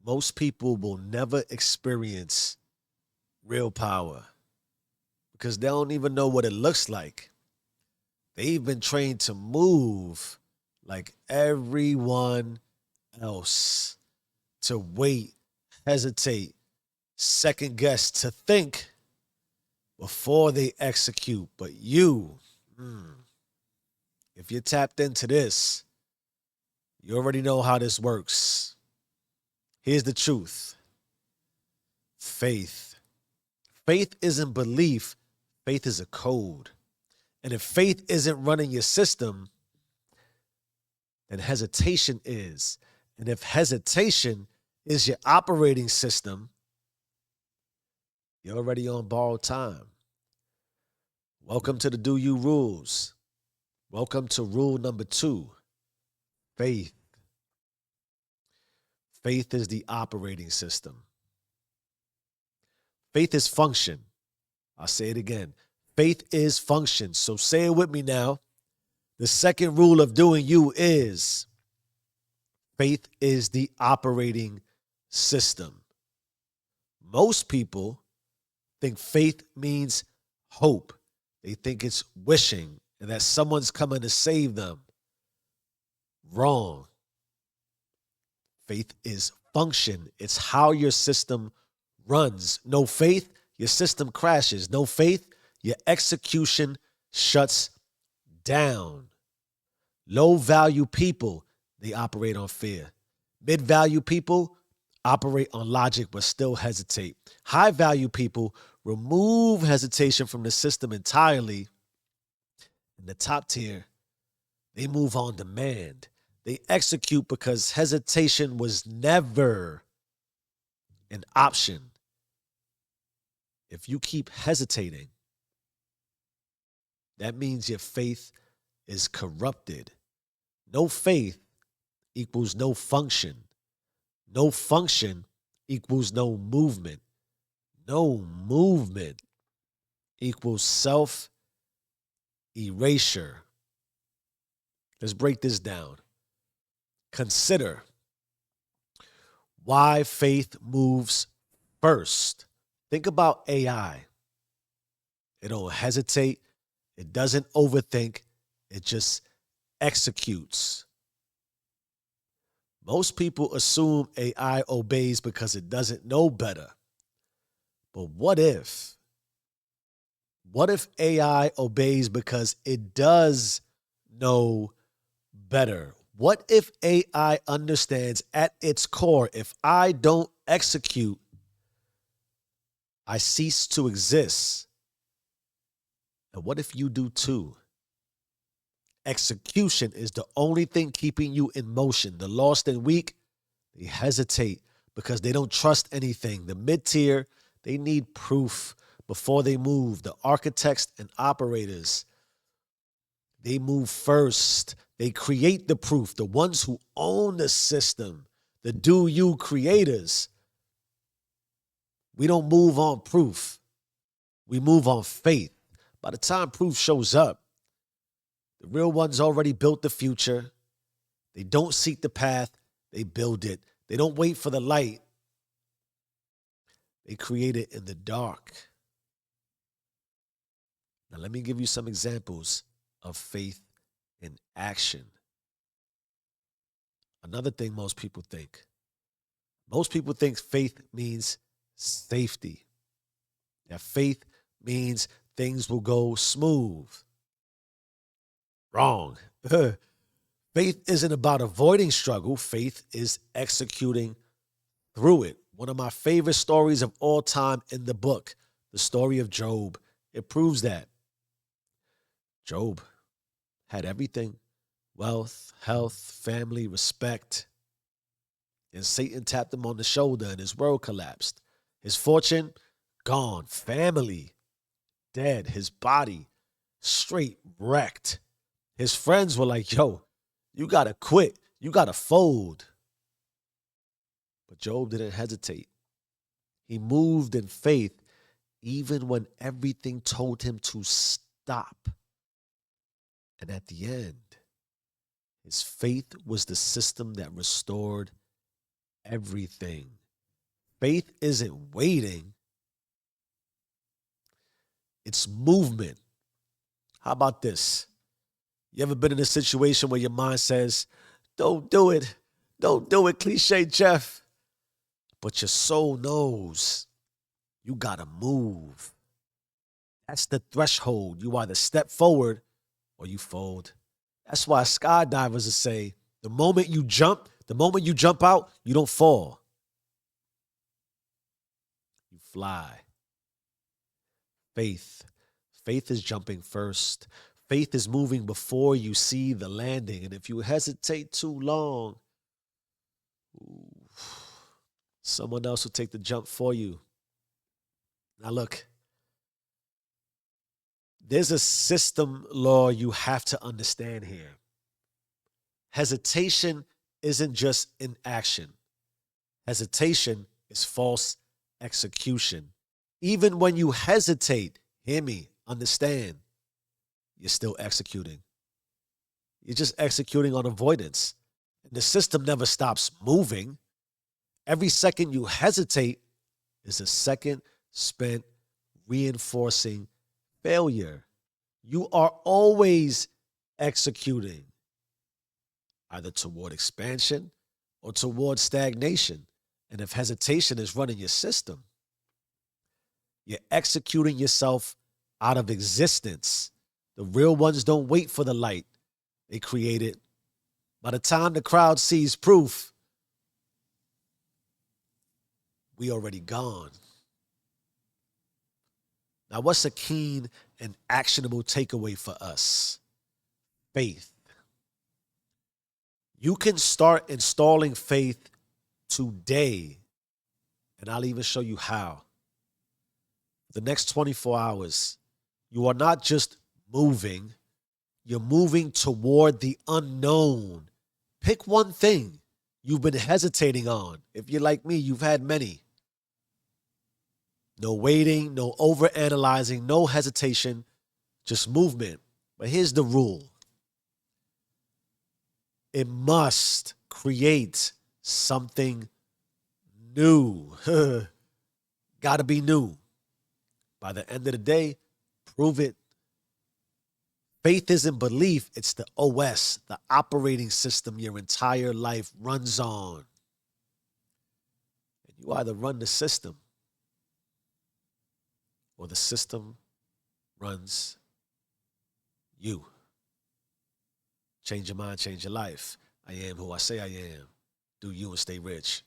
Most people will never experience real power because they don't even know what it looks like. They've been trained to move like everyone else, to wait, hesitate, second guess, to think before they execute. But you, if you're tapped into this, you already know how this works. Here's the truth. Faith. Faith isn't belief. Faith is a code. And if faith isn't running your system, then hesitation is. And if hesitation is your operating system, you're already on borrowed time. Welcome to the Do You Rules. Welcome to rule number 2, faith. Faith is the operating system. Faith is function. I'll say it again. Faith is function. So say it with me now. The second rule of doing you is faith is the operating system. Most people think faith means hope. They think it's wishing and that someone's coming to save them. Wrong. Faith is function. It's how your system runs. No faith, your system crashes. No faith, your execution shuts down. Low value people, they operate on fear. Mid value people operate on logic but still hesitate. High value people remove hesitation from the system entirely. In the top tier, they move on demand. They execute because hesitation was never an option. If you keep hesitating, that means your faith is corrupted. No faith equals no function. No function equals no movement. No movement equals self-erasure. Let's break this down. Consider why faith moves first. Think about AI. It don't hesitate. It doesn't overthink. It just executes. Most people assume AI obeys because it doesn't know better. But what if? What if AI obeys because it does know better? What if AI understands at its core, if I don't execute, I cease to exist? And what if you do too? Execution is the only thing keeping you in motion. The lost and weak, they hesitate because they don't trust anything. The mid-tier, they need proof before they move. The architects and operators, they move first. They create the proof. The ones who own the system, the do-you creators, we don't move on proof. We move on faith. By the time proof shows up, the real ones already built the future. They don't seek the path. They build it. They don't wait for the light. They create it in the dark. Now, let me give you some examples of faith in action. Another thing most people think. Most people think faith means safety. That faith means things will go smooth. Wrong. Faith isn't about avoiding struggle. Faith is executing through it. One of my favorite stories of all time in the book, the story of Job. It proves that. Job had everything: wealth, health, family, respect. And Satan tapped him on the shoulder and his world collapsed. His fortune, gone. Family, dead. His body, straight wrecked. His friends were like, yo, you gotta quit. You gotta fold. But Job didn't hesitate. He moved in faith even when everything told him to stop. And at the end, his faith was the system that restored everything. Faith isn't waiting, it's movement. How about this? You ever been in a situation where your mind says, don't do it, don't do it, cliche Jeff, but your soul knows you gotta move. That's the threshold. You either step forward or you fold. That's why skydivers will say, the moment you jump out, you don't fall. You fly. Faith. Faith is jumping first. Faith is moving before you see the landing. And if you hesitate too long, someone else will take the jump for you. Now look, there's a system law you have to understand here. Hesitation isn't just inaction. Hesitation is false execution. Even when you hesitate, hear me, understand, you're still executing. You're just executing on avoidance. And the system never stops moving. Every second you hesitate is a second spent reinforcing failure. You are always executing, either toward expansion or toward stagnation. And if hesitation is running your system, you're executing yourself out of existence. The real ones don't wait for the light. They create it. By the time the crowd sees proof, we already gone. Now, what's a keen and actionable takeaway for us? Faith. You can start installing faith today, and I'll even show you how. The next 24 hours, you are not just moving, you're moving toward the unknown. Pick one thing you've been hesitating on. If you're like me, you've had many. No waiting, no overanalyzing, no hesitation, just movement. But here's the rule. It must create something new. Gotta be new. By the end of the day, prove it. Faith isn't belief, it's the OS, the operating system your entire life runs on. And you either run the system or the system runs you. Change your mind, change your life. I am who I say I am. Do you and stay rich.